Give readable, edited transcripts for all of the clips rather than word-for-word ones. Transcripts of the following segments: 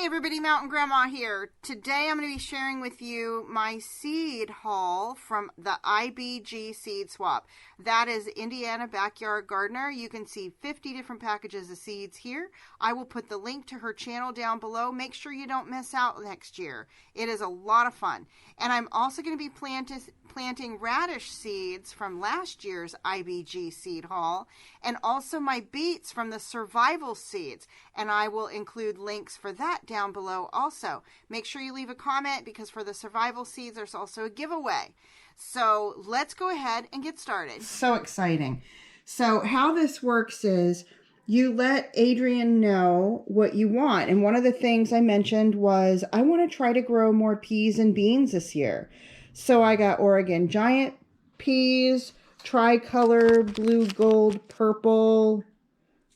Everybody, Mountain Grandma here. Today I'm going to be sharing with you my seed haul from the IBG Seed Swap. That is Indiana Backyard Gardener. You can see 50 different packages of seeds here. I will put the link to her channel down below. Make sure you don't miss out next year. It is a lot of fun. And I'm also going to be planting radish seeds from last year's IBG seed haul, and also my beets from the survival seeds, and I will include links for that down below also. Make sure you leave a comment, because for the survival seeds there's also a giveaway. So let's go ahead and get started. So exciting. So how this works is you let Adrian know what you want, and one of the things I mentioned was I want to try to grow more peas and beans this year. So I got Oregon giant peas, tricolor, blue, gold, purple,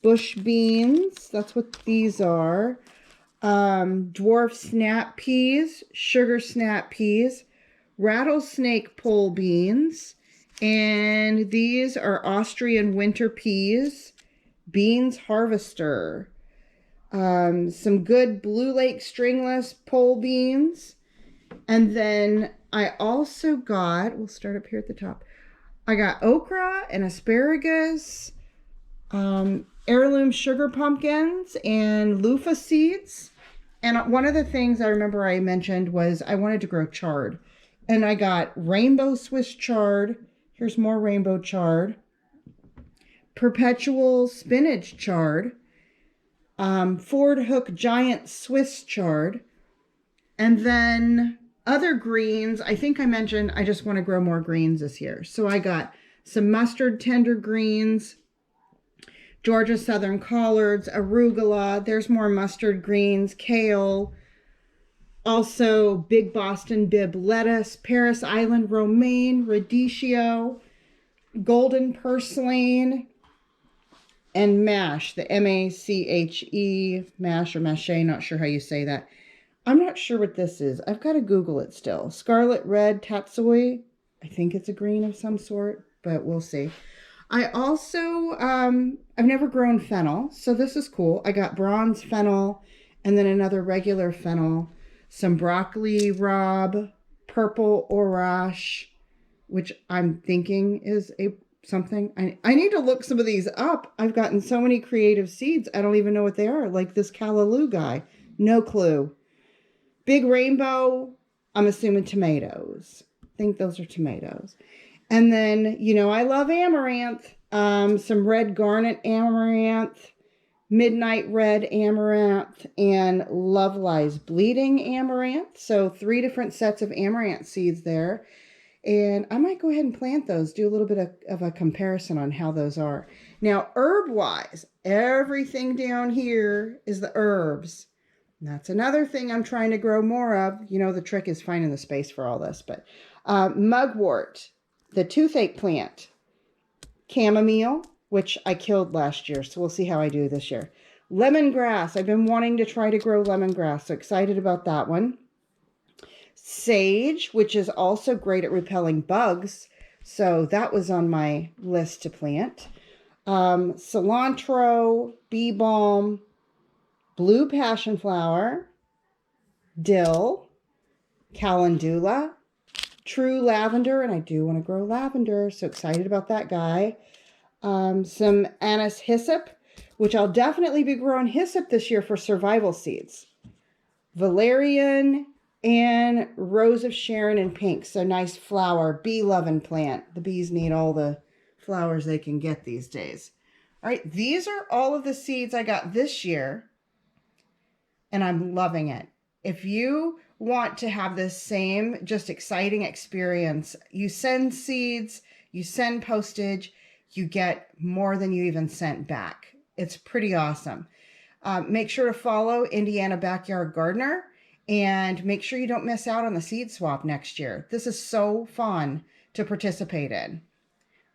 bush beans. That's what these are. Dwarf snap peas, sugar snap peas, rattlesnake pole beans, and these are Austrian winter peas, beans harvester. Some good Blue Lake stringless pole beans. And then I also got, we'll start up here at the top. I got okra and asparagus, heirloom sugar pumpkins, and loofah seeds. And one of the things I remember I mentioned was I wanted to grow chard. And I got rainbow Swiss chard. Here's more rainbow chard. Perpetual spinach chard. Ford Hook giant Swiss chard. And then other greens, I think I mentioned I just want to grow more greens this year. So I got some mustard tender greens, Georgia Southern collards, arugula. There's more mustard greens, kale. Also big Boston bib lettuce, Paris Island romaine, radicchio, golden purslane, and mash, the M-A-C-H-E, mash or mache, not sure how you say that. I'm not sure what this is. I've got to Google it still. Scarlet red tatsoi. I think it's a green of some sort, but we'll see. I also, I've never grown fennel, so this is cool. I got bronze fennel and then another regular fennel, some broccoli rabe, purple orache, which I'm thinking is something. I need to look some of these up. I've gotten so many creative seeds. I don't even know what they are. Like this callaloo guy. No clue. Big rainbow, I'm assuming tomatoes. I think those are tomatoes. And then, you know, I love amaranth. Some red garnet amaranth, midnight red amaranth, and Love Lies bleeding amaranth. So 3 different sets of amaranth seeds there. And I might go ahead and plant those, do a little bit of a comparison on how those are. Now, herb-wise, everything down here is the herbs. That's another thing I'm trying to grow more of. You know, the trick is finding the space for all this. But mugwort, the toothache plant, chamomile, which I killed last year, so we'll see how I do this year. Lemongrass, I've been wanting to try to grow lemongrass, so excited about that one. Sage, which is also great at repelling bugs, so that was on my list to plant. Cilantro, bee balm, blue passion flower, dill, calendula, true lavender, and I do want to grow lavender, so excited about that guy. Some anise hyssop, which I'll definitely be growing hyssop this year for survival seeds. Valerian and Rose of Sharon in pink, so nice flower, bee-loving plant. The bees need all the flowers they can get these days. All right, these are all of the seeds I got this year, and I'm loving it. If you want to have this same just exciting experience, you send seeds, you send postage, you get more than you even sent back. It's pretty awesome. Make sure to follow Indiana Backyard Gardener, and make sure you don't miss out on the seed swap next year. This is so fun to participate in.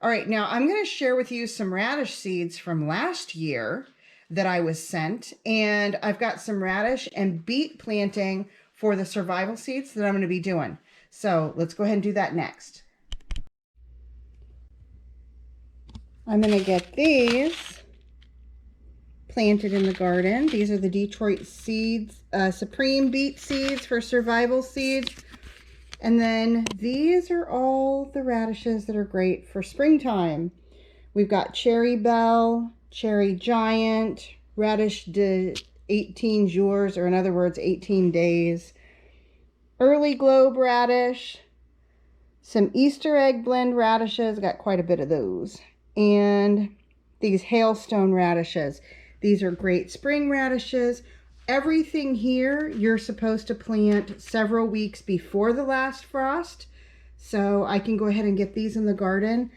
All right, now I'm going to share with you some radish seeds from last year that I was sent, and I've got some radish and beet planting for the survival seeds that I'm going to be doing. So let's go ahead and do that next. I'm going to get these planted in the garden. These are the Detroit seeds, Supreme beet seeds for survival seeds. And then these are all the radishes that are great for springtime. We've got Cherry Belle, Cherry Giant, Radish de 18 jours, or in other words, 18 days. Early Globe Radish, some Easter egg blend radishes, got quite a bit of those. And these hailstone radishes. These are great spring radishes. Everything here you're supposed to plant several weeks before the last frost. So I can go ahead and get these in the garden.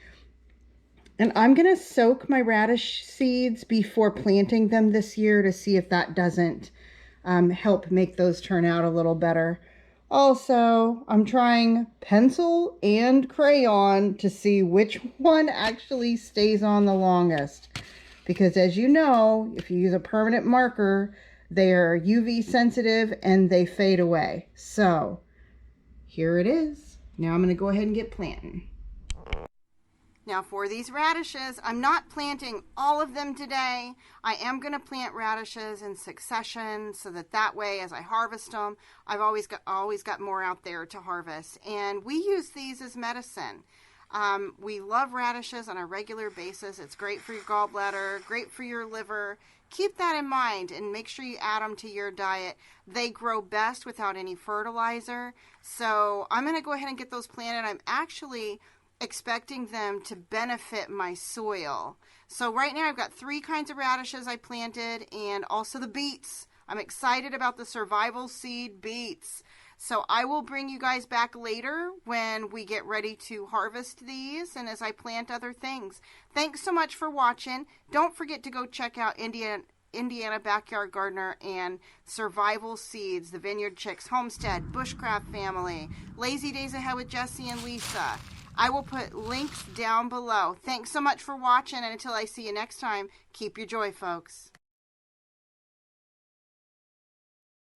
And I'm going to soak my radish seeds before planting them this year to see if that doesn't help make those turn out a little better. Also, I'm trying pencil and crayon to see which one actually stays on the longest. Because as you know, if you use a permanent marker, they are UV sensitive and they fade away. So here it is. Now I'm going to go ahead and get planting. Now for these radishes, I'm not planting all of them today. I am going to plant radishes in succession so that way as I harvest them, I've always got more out there to harvest. And we use these as medicine. We love radishes on a regular basis. It's great for your gallbladder, great for your liver. Keep that in mind and make sure you add them to your diet. They grow best without any fertilizer. So I'm going to go ahead and get those planted. I'm actually expecting them to benefit my soil. So right now I've got 3 kinds of radishes I planted and also the beets. I'm excited about the survival seed beets. So I will bring you guys back later when we get ready to harvest these and as I plant other things. Thanks so much for watching. Don't forget to go check out Indiana Backyard Gardener and Survival Seeds, the Vineyard Chicks Homestead, Bushcraft Family, Lazy Days Ahead with Jesse and Lisa. I will put links down below. Thanks so much for watching, and until I see you next time, keep your joy, folks.